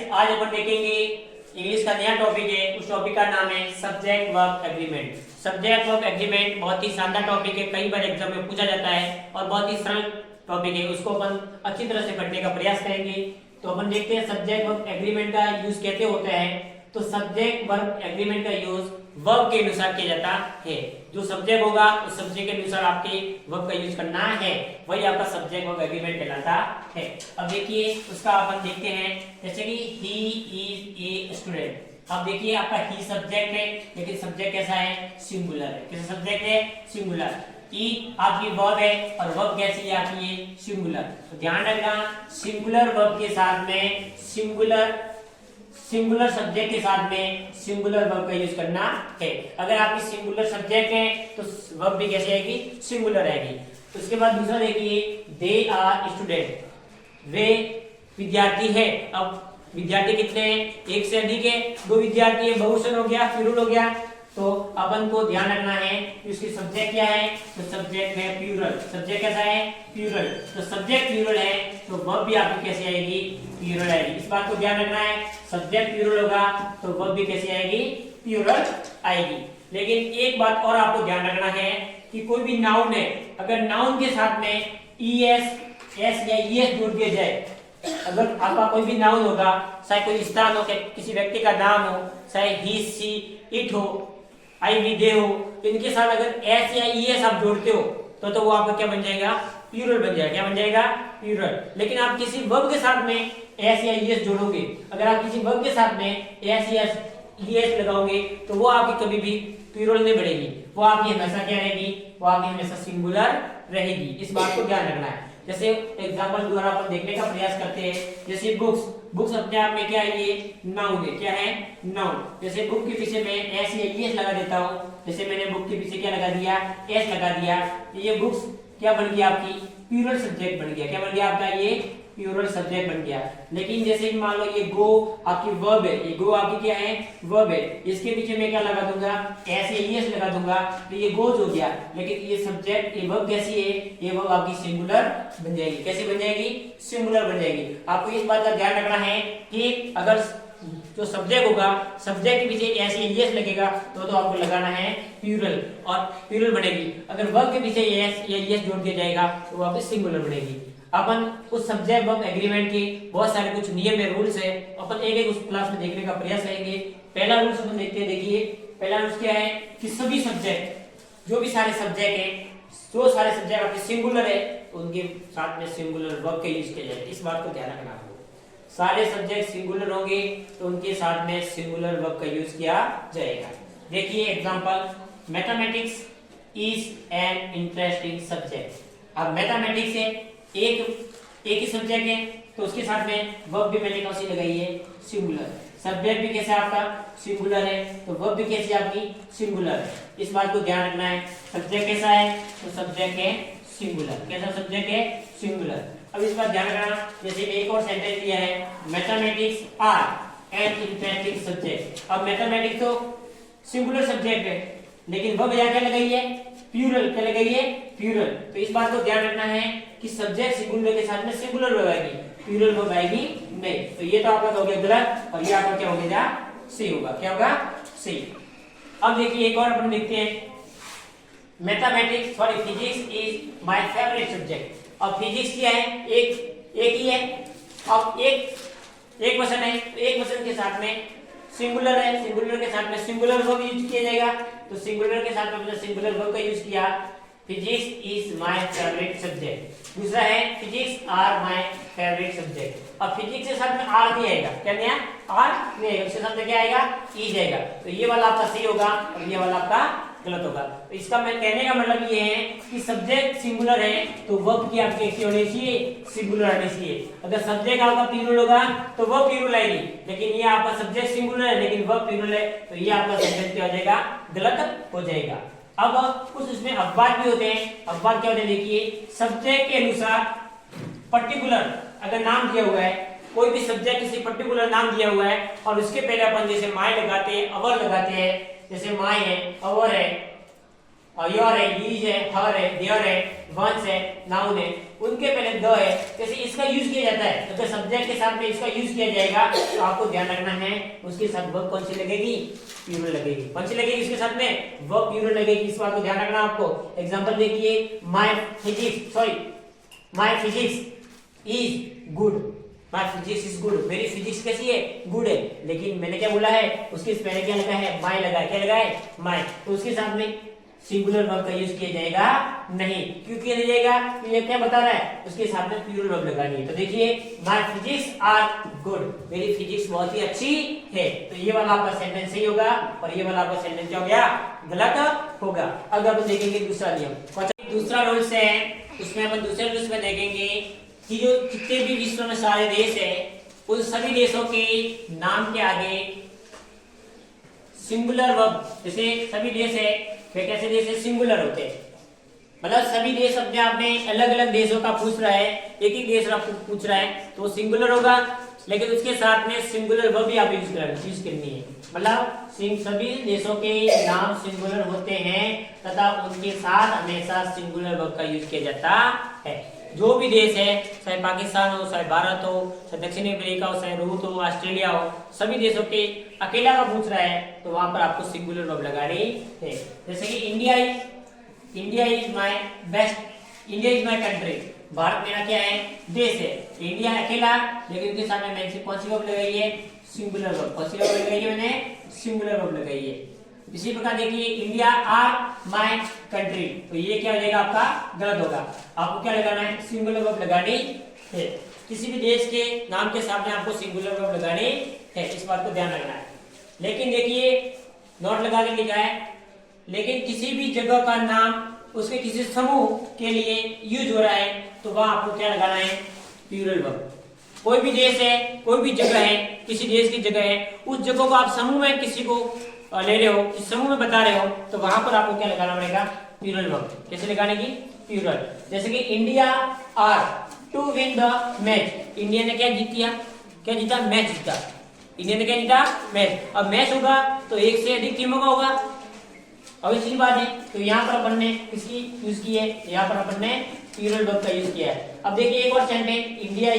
आज अपन देखेंगे इंग्लिश का नया टॉपिक है। उस टॉपिक का नाम है subject verb agreement. Subject verb agreement बहुत ही शानदार टॉपिक है, कई बार एग्जाम में पूछा जाता है और बहुत ही सरल टॉपिक है। उसको अपन अच्छी तरह से पढ़ने का प्रयास करेंगे। तो अपन देखते हैं सब्जेक्ट वर्ब एग्रीमेंट का यूज कैसे होता है। तो सब्जेक्ट वर्ब एग्रीमेंट का यूज वर्ब के अनुसार किया जाता है। जो सब्जेक्ट होगा उस सब्जेक्ट के अनुसार आपके वर्ब का यूज करना है, वही आपका सब्जेक्ट वर्ब एग्रीमेंट कहलाता है। अब देखिए उसका अपन देखते हैं, जैसे कि ही इज ए स्टूडेंट। अब देखिए आपका ही सब्जेक्ट है, लेकिन सब्जेक्ट कैसा है? सिंगुलर है। कैसा सब्जेक्ट है? सिंगुलर। ई आपकी वर्ब है और वर्ब कैसी है आपकी? सिंगुलर। तो ध्यान रखना, सिंगुलर वर्ब के साथ में सिंगुलर सब्जेक्ट के साथ में सिंगुलर वर्ब का यूज करना है। अगर आपकी सिंगुलर सब्जेक्ट है तो वर्ब भी कैसे आएगी? सिंगुलर आएगी। तो उसके बाद दूसरा देखिए, दे आर स्टूडेंट, वे विद्यार्थी है। अब विद्यार्थी कितने हैं? एक से अधिक है, दो विद्यार्थी है, बहुवचन हो गया, प्लूरल हो गया। तो अपन को ध्यान रखना है कि उसकी सब्जेक्ट क्या है? तो सब्जेक्ट है प्लूरल। सब्जेक्ट कैसा है? प्लूरल। तो सब्जेक्ट प्लूरल है तो वर्ब भी आपकी कैसे आएगी? प्लूरल आएगी। इस बात को ध्यान रखना है, सब्जेक्ट प्लूरल होगा तो वर्ब भी कैसे आएगी? प्लूरल आएगी। लेकिन एक बात और आपको ध्यान रखना है कि कोई भी नाउन है, अगर नाउन के साथ में एस या ईएस जोड़ दिया जाए, अगर आपका कोई भी नाउन होगा, चाहे कोई स्थान हो, किसी व्यक्ति का नाम हो, चाहे ही सी इट हो, आई वी दे हो, इनके साथ अगर एस या ईएस आप जोड़ते हो तो वो आपका क्या बन जाएगा? प्लूरल बन जाएगा। क्या बन जाएगा? प्लूरल। लेकिन आप किसी वर्ब के साथ में एस या ईएस जोड़ोगे, अगर आप किसी वर्ब के साथ में एस या ईएस लगाओगे तो वो आपकी कभी भी प्लूरल नहीं बढ़ेगी, वो आपकी हमेशा क्या रहेगी? वो आपकी हमेशा सिंगुलर रहेगी। इस बात को ध्यान रखना है। जैसे एग्जांपल द्वारा अपन देखने का प्रयास करते हैं, जैसे बुक्स अपने आप में क्या है? ये नाउन है। क्या है? नाउन। जैसे बुक के पीछे मैं एस या ईएस लगा देता हूँ, जैसे मैंने बुक के पीछे क्या लगा दिया? एस लगा दिया। ये बुक्स क्या बन गया? आपकी प्लूरल सब्जेक्ट बन गया। क्या बन गया आपका? ये प्लूरल सब्जेक्ट बन गया। लेकिन जैसे कि मान लो ये गो आपकी वर्ब है, ये गो आपकी क्या है? वर्ब है। इसके पीछे मैं क्या लगा दूंगा? एस या ईएस लगा दूंगा, तो ये गोज हो गया। लेकिन ये सब्जेक्ट, ये वर्ब कैसी है? ये वर्ब आपकी सिंगुलर बन जाएगी। कैसे बन जाएगी? सिंगुलर बन जाएगी। आपको इस बात का ध्यान रखना है कि अगर जो सब्जेक्ट होगा, सब्जेक्ट के पीछे एस या ईएस लगेगा तो आपको लगाना है प्लूरल, और प्लूरल बनेगी। अगर वर्ब के पीछे एस या ईएस जोड़ दिया जाएगा तो आपकी सिंगुलर बनेगी। अपन उस सब्जेक्ट वर्ब एग्रीमेंट के बहुत सारे कुछ नियम है, रूल्स है, अपन एक एक उस क्लास में देखने का प्रयास करेंगे। पहला रूल्स अपन देखते हैं। देखिए पहला रूल्स क्या है कि सभी सब्जेक्ट, जो भी सारे सब्जेक्ट है, जो सारे सब्जेक्ट आपके सिंगुलर है तो उनके साथ में सिंगुलर वर्ब का यूज किया जाए। इस बात को ध्यान रखना आपको। सारे सब्जेक्ट सिंगुलर होंगे तो उनके साथ में सिंगुलर वर्ब का यूज किया जाएगा। देखिए example, mathematics is an interesting subject. अब मैथमेटिक्स है, एक ही सब्जेक्ट है तो उसके साथ में वर्ब भी मैंने कौन सी लगाई है? सिंगुलर। सब्जेक्ट भी कैसा है आपका? सिंगुलर है, तो वर्ब भी कैसी आपकी? सिंगुलर है। इस बात को ध्यान रखना है। सब्जेक्ट कैसा है? तो सब्जेक्ट है सिंगुलर। कैसा सब्जेक्ट है? सिंगुलर। अब इस बात ध्यान रखना, जैसे एक और सेंटेंस दिया है, mathematics are an interesting subject. अब मैथमेटिक्स तो सिंगुलर सब्जेक्ट है, लेकिन वर्ब यहाँ क्या लगाई है? प्लूरल। क्या लगाई है? प्लूरल। तो इस बात को ध्यान रखना है कि सब्जेक्ट सिंगुलर के साथ में सिंगुलर वर्ब आएगी, प्लूरल वर्ब आएगी नहीं। तो ये तो आपका हो गया गलत, और ये आपका क्या हो गया? सही होगा। क्या होगा? सही। अब देखिए एक और अपन देखते हैं, mathematics sorry physics is my favourite subject. अब फिजिक्स क्या है? एक ही है। अब एक वचन है, तो एक वचन के साथ में सिंगुलर है, सिंगुलर के साथ में सिंगुलर वर्ब यूज किया जाएगा। तो सिंगुलर के साथ में सिंगुलर वर्ब का यूज किया। Physics is my favourite subject. दूसरा है physics are my favourite subject. अब फिजिक्स के साथ में आर नहीं आएगा। क्या नहीं है? आर नहीं आएगा, उसके साथ में क्या आएगा? ई जाएगा। तो ये वाला आपका सही होगा और ये वाला आपका गलत होगा। तो इसका मैं कहने का मतलब ये है कि सब्जेक्ट सिंगुलर है तो वर्ब की आपकी कैसी होनी चाहिए? सिंगुलर आनी चाहिए। अगर सब्जेक्ट आपका प्लूरल होगा तो वर्ब प्लूरल आएगी, लेकिन ये आपका सब्जेक्ट सिंगुलर है लेकिन वर्ब प्लूरल है, तो ये आपका सेंटेंस क्या हो जाएगा? गलत हो जाएगा। अब कुछ इसमें अपवाद भी होते हैं। अपवाद क्या होते हैं? देखिए सब्जेक्ट के अनुसार पर्टिकुलर अगर नाम दिया हुआ है, कोई भी सब्जेक्ट किसी पर्टिकुलर नाम दिया हुआ है और उसके पहले अपन जैसे माय लगाते हैं, अवर लगाते हैं, जैसे माय है, अवर है, और योर है, यूज है, हर है, देयर है, वंस है, नाउन है, उनके पहले द है, जैसे इसका यूज किया जाता है, अगर सब्जेक्ट के साथ में इसका यूज किया जाएगा तो आपको ध्यान रखना है उसके साथ वर्ब कौन सी लगेगी, प्लूरल लगेगी। कौन सी लगेगी इसके साथ में, वर्ब प्लूरल लगेगी, इस बात को ध्यान रखना आपको। एग्जांपल देखिए, my physics is good, my physics is good, मेरी फिजिक्स कैसी है, गुड है, लेकिन मैंने क्या बोला है, उसके पहले क्या लगा है, माय लगा है, क्या लगा है, माय, तो उसके साथ में सिंगुलर वर्ब का यूज किया जाएगा नहीं। क्यों किया नहीं जाएगा, तो ये क्या बता रहा है, उसके साथ में प्लूरल वर्ब लगानी है। तो देखिए, माय फिजिक्स आर गुड, मेरी फिजिक्स बहुत ही अच्छी है, तो ये वाला आपका सेंटेंस सही होगा और ये वाला आपका सेंटेंस क्या हो गया, गलत होगा। अब अपन देखेंगे दूसरा नियम, दूसरा रूल्स है, उसमें अपन दूसरे रूल्स में देखेंगे कि जो जितने भी विश्व में सारे देश है, उन सभी देशों के नाम के आगे सिंगुलर वर्ब, जैसे सभी देश है, वे कैसे देश है, सिंगुलर होते हैं, मतलब सभी देश अपने आप में अलग अलग देशों का पूछ रहा है, एक ही देश का पूछ रहा है तो वो सिंगुलर होगा, लेकिन उसके साथ में सिंगुलर वर्ब भी आप यूज करनी है, मतलब सभी देशों के नाम सिंगुलर होते हैं तथा उनके साथ हमेशा सिंगुलर वर्ब का यूज किया जाता है। जो भी देश है, चाहे पाकिस्तान हो, चाहे भारत हो, चाहे दक्षिण अमेरिका हो, चाहे रूस हो, ऑस्ट्रेलिया हो, सभी देशों के अकेला का पूछ रहा है तो वहां पर आपको सिंगुलर वर्ब लगानी है। जैसे कि India is my best, India is my country, Bharat मेरा क्या है, देश है। इंडिया अकेला, लेकिन उसके साथ में मैंने कौन सी वर्ब लगाई है, सिंगुलर वर्ब। कौन सी वर्ब लगाई है, मैंने सिंगुलर वर्ब लगाई है। इसी प्रकार देखिए, इंडिया आर माय कंट्री, तो ये क्या हो जाएगा आपका, गलत होगा। आपको क्या लगाना है, सिंगुलर वर्ब लगानी है। किसी भी देश के नाम के सामने आपको सिंगुलर वर्ब लगानी है, इस बात को ध्यान रखना है। लेकिन देखिए, नोट लगा के लिखा है, लेकिन किसी भी जगह का नाम उसके किसी समूह के लिए यूज हो रहा है तो वहां आपको क्या लगाना है, प्लूरल वर्ब। कोई भी देश है, कोई भी जगह है, किसी देश की जगह है, उस जगह को आप समूह में किसी को ले रहे हो, इस समूह में बता रहे हो, तो वहां पर आपको क्या लगाना पड़ेगा, प्लूरल वर्ब। कैसे लगाने की, प्लूरल। जैसे कि India are to win the match, India ने क्या जीता, मैच जीता, इंडिया ने क्या जीता, मैच। अब मैच होगा तो एक से अधिक टीमों का होगा, अब इसी बात है, तो यहाँ पर अपन ने किसकी यूज की है, यहाँ पर अपन ने प्लूरल वर्ब का यूज किया है। अब देखिए एक और sentence, India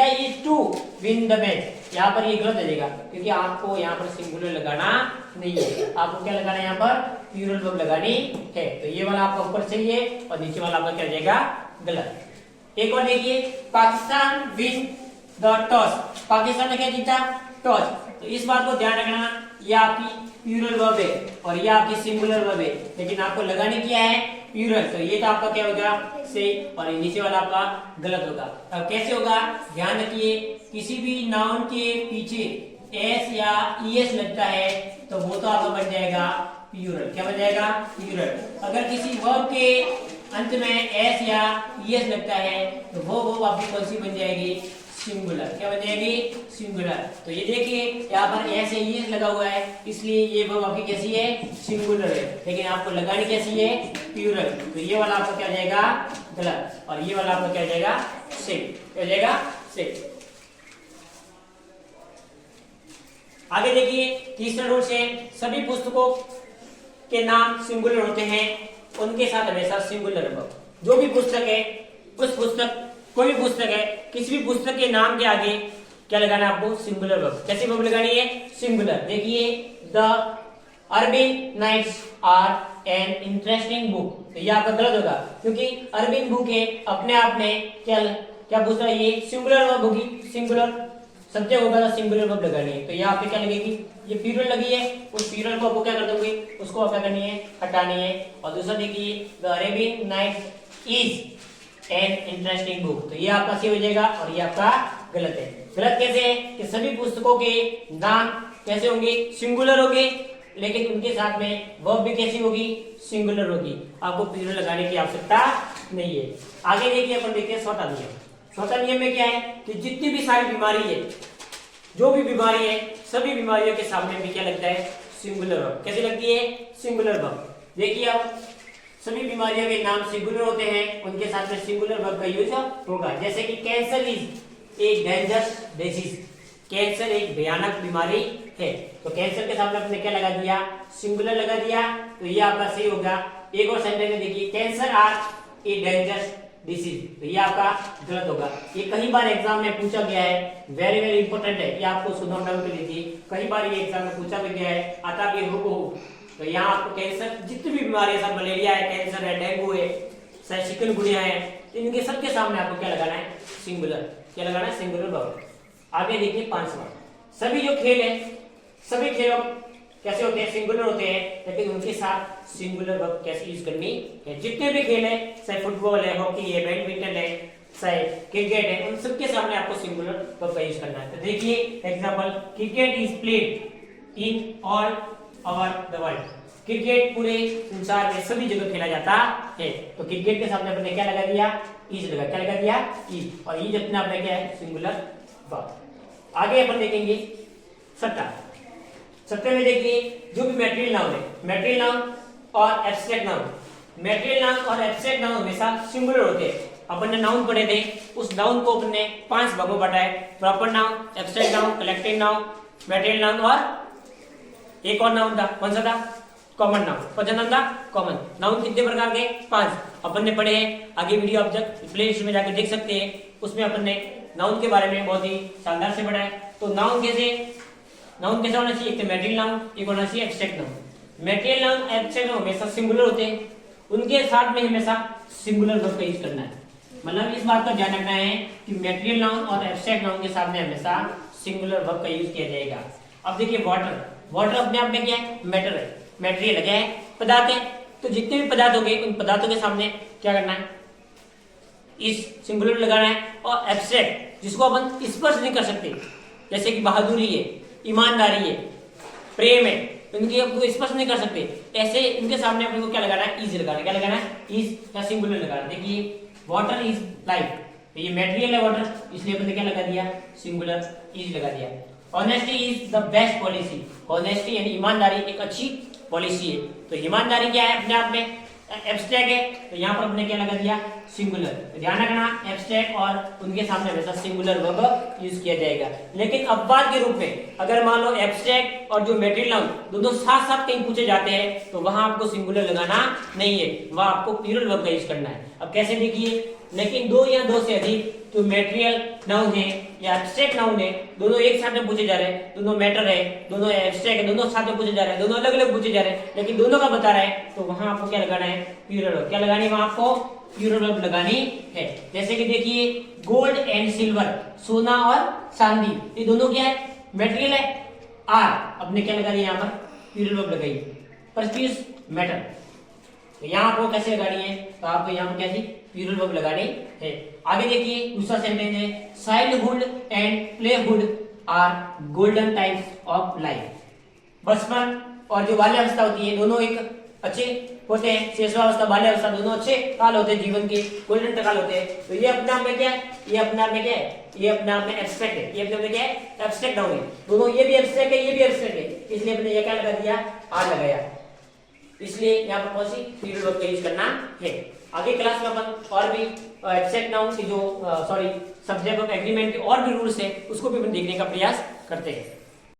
is to win the match, यहाँ पर ये गलत हो जाएगा क्योंकि आपको यहाँ पर सिंगुलर लगाना नहीं है, आपको क्या लगाना है, यहाँ पर प्लूरल वर्ब लगानी है। तो ये वाला आपका ऊपर सही है और नीचे वाला आपका क्या हो जाएगा, गलत। एक और देखिए, Pakistan win the toss, Pakistan ने क्या जीता, टॉस। तो इस बात को ध्यान रखना, ये आपकी प्लूरल वर्ब है और ये आपकी सिंगुलर वर्ब है, लेकिन आपको लगाने क्या है, प्लूरल। तो ये तो आपका क्या होगा, सही, और नीचे वाला आपका गलत होगा। अब कैसे होगा, ध्यान रखिए, किसी भी नाउन के पीछे एस या ईएस लगता है तो वो तो आपका बन जाएगा प्लूरल। क्या बन जाएगा, प्लूरल। अगर किसी वर्ब के अंत में एस या ईएस लगता है तो वो वर्ब आपकी कौन सी बन जाएगी, सिंगुलर। क्या बन जाएगी, सिंगुलर। तो ये देखिए, यहाँ पर एस या ईएस लगा हुआ है, इसलिए ये वर्ब आपकी कैसी है, सिंगुलर है, लेकिन आपको लगानी कैसी है, प्लूरल। तो ये वाला आपका क्या हो जाएगा, गलत, और ये वाला आपका क्या हो जाएगा, सही। क्या हो जाएगा, सही। आगे देखिए, तीसरा रूल है, सभी पुस्तकों के नाम सिंगुलर होते हैं, उनके साथ हमेशा सिंगुलर वर्ब। जो भी पुस्तक है, उस पुस्तक, कोई भी पुस्तक है, किसी भी पुस्तक के नाम के आगे क्या लगाना है आपको, सिंगुलर वर्ब। कैसी वर्ब लगानी है, सिंगुलर। देखिए, the Arabian Nights are an interesting book, तो ये आपका गलत होगा क्योंकि अरबिन बुक है, अपने आप में क्या पूछ रहा है, ये सिंगुलर वर्ब होगी, सिंगुलर सब्जेक्ट होगा तो सिंगुलर वर्ब लगानी है। तो यहाँ पे क्या लगेगी, ये प्लूरल लगी है, उस प्लूरल को आपको क्या कर दोगे, उसको आप क्या करनी है, हटानी है। और दूसरा देखिए, the Arabian Nights is an interesting book, तो ये आपका सही हो जाएगा और ये आपका गलत है। गलत कैसे है कि सभी पुस्तकों के नाम कैसे होंगे, सिंगुलर होंगे, लेकिन उनके साथ में वर्ब भी कैसी होगी, सिंगुलर होगी। आपको प्लूरल लगाने की आवश्यकता नहीं है। आगे देखिए, अपन देखते हैं चौथा नियम। चौथा नियम में क्या है कि जितनी भी सारी बीमारी है, जो भी बीमारी है, सभी बीमारियों के सामने भी क्या लगता है, सिंगुलर वर्ब। कैसे लगती है, सिंगुलर वर्ब। देखिए, अब सभी बीमारियों के नाम सिंगुलर होते हैं, उनके साथ में सिंगुलर वर्ब का यूज होगा। जैसे कि cancer is a dangerous disease, cancer एक भयानक बीमारी है। तो कैंसर के सामने आपने क्या लगा दिया, सिंगुलर लगा दिया, तो ये आपका सही होगा। एक और सेंटेंस में देखिए, cancer are a dangerous disease, तो ये आपका गलत होगा। ये कई बार एग्जाम में पूछा गया है, वेरी वेरी इंपॉर्टेंट है, ये आपको उसको नोट डाउन कर लीजिए। कई बार ये एग्जाम में पूछा भी गया है, आता भी हो। तो यहाँ आपको कैंसर जितनी भी बीमारी है, मलेरिया है, कैंसर है, डेंगू है, चिकनगुनिया है, इनके सबके सामने आपको क्या लगाना है, सिंगुलर। क्या लगाना है, सिंगुलर वर्ब। आगे देखिए 5वां, सभी जो खेल है, सभी खेल कैसे होते हैं, सिंगुलर होते हैं, लेकिन उनके साथ सिंगुलर वर्ब कैसे यूज करनी है। जितने भी खेल है, चाहे फुटबॉल है, हॉकी है, बैडमिंटन है, चाहे क्रिकेट है, उन सबके सामने आपको सिंगुलर वर्ब का यूज करना है। तो देखिए example, cricket is played in all over the world, cricket पूरे संसार में सभी जगह खेला जाता है। तो क्रिकेट के सामने आपने क्या लगा दिया, इज लगा, क्या लगा दिया, इज, और इज अपने आप में क्या है, सिंगुलर वर्ब। आगे अपन देखेंगे सट्टा में देखिए, जो भी मैटेरियल नाउन है, मैटेरियल नाउन और एब्स्ट्रैक्ट नाउन, मैटेरियल नाउन और एब्स्ट्रैक्ट नाउन हमेशा सिंगुलर होते हैं। अपन ने नाउन पढ़े थे, उस नाउन को अपन ने 5 भागों में बांटा है, proper noun, abstract noun, collective noun, material noun और एक और नाउन था, कौन सा था, कॉमन नाउन। कौन सा नाउन था, कॉमन नाउन। कितने प्रकार के, 5 अपन ने पढ़े हैं। आगे वीडियो आप जब प्ले लिस्ट में जाकर देख सकते हैं, उसमें अपन ने नाउन के बारे में बहुत ही शानदार से पढ़ा है। तो नाउन कैसे होना चाहिए, एक तो मैटेरियल नाउन, एक होना चाहिए abstract noun. Material noun, abstract noun हमेशा सिंगुलर होते हैं, उनके साथ में हमेशा सिंगुलर वर्ब का यूज करना है। मतलब इस बात का ध्यान रखना है कि मैटेरियल नाउन और एब्स्ट्रैक्ट नाउन के सामने हमेशा सिंगुलर वर्ब का यूज किया जाएगा। अब देखिए वाटर अपने आप में क्या है, मैटर है, मैटेरियल क्या है, पदार्थ है। तो जितने भी पदार्थ होंगे, उन पदार्थों के सामने क्या करना है, इस सिंगुलर लगाना है। और एब्स्ट्रैक्ट, जिसको अपन स्पर्श नहीं कर सकते, जैसे कि बहादुरी है, ईमानदारी है, प्रेम है, इनकी आपको स्पर्श नहीं कर सकते, ऐसे इनके सामने अपने को क्या लगाना है, इज लगाना है। क्या लगाना है, इज या सिंगुलर लगाना है। देखिए वाटर इज लाइफ, तो ये मैटेरियल है वाटर, इसलिए अपने क्या लगा दिया, सिंगुलर इज लगा दिया। Honesty is the best policy, honesty यानी ईमानदारी एक अच्छी पॉलिसी है। तो ईमानदारी क्या है, अपने आप में एब्स्ट्रैक्ट है, तो यहाँ पर हमने क्या लगा दिया, सिंगुलर। तो ध्यान रखना, एब्स्ट्रैक्ट और उनके सामने हमेशा सिंगुलर वर्ब यूज किया जाएगा। लेकिन अपवाद के रूप में अगर मान लो एब्स्ट्रैक्ट और जो मैटेरियल नाउन दोनों साथ साथ कहीं पूछे जाते हैं, तो वहां आपको सिंगुलर लगाना नहीं है, वहां आपको प्लूरल वर्ब का यूज करना है। अब कैसे देखिए, लेकिन 2 या 2 से अधिक जो मैटेरियल नाउन है या एब्स्ट्रैक्ट नाउन है, दोनों एक साथ में पूछे जा रहे हैं, दोनों मैटर है, दोनों एब्स्ट्रैक्ट है, दोनों साथ में पूछे जा रहे हैं, दोनों अलग अलग पूछे जा रहे हैं, लेकिन दोनों का बता रहा है, तो वहां आपको क्या लगाना है, प्लूरल वर्ब। क्या लगानी है, वहां आपको प्लूरल वर्ब लगानी है। जैसे कि देखिए गोल्ड एंड सिल्वर, सोना और चांदी, ये दोनों क्या है, मैटेरियल है, आर, अपने क्या लगा दिया, यहाँ पर प्लूरल वर्ब लगाई, प्रेशियस मेटल। तो यहाँ आपको कैसे लगानी है, तो आपको यहाँ पर कैसी प्लूरल वर्ब लगानी है। आगे देखिए दूसरा सेंटेंस है, childhood and playhood are golden times of life. बचपन और जो बाल्यावस्था होती है, दोनों एक अच्छे होते हैं, शैशवावस्था, बाल्यावस्था, दोनों अच्छे काल होते हैं, जीवन के गोल्डन काल होते हैं। तो ये अपने आप में क्या है, ये अपने आप में क्या है, ये अपने आप में एब्स्ट्रैक्ट है, ये अपने आप में क्या है, एब्स्ट्रैक्ट नाउन है, दोनों, ये भी एब्स्ट्रैक्ट है, ये भी एब्स्ट्रैक्ट है, इसलिए अपने ये क्या लगा दिया, आर लगाया, इसलिए यहाँ पर कौन सी प्लूरल वर्ब का यूज करना है। आगे क्लास में अपन और भी एब्स्ट्रैक्ट नाउन की जो सब्जेक्ट ऑफ एग्रीमेंट के और भी रूल्स है, उसको भी अपन देखने का प्रयास करते हैं।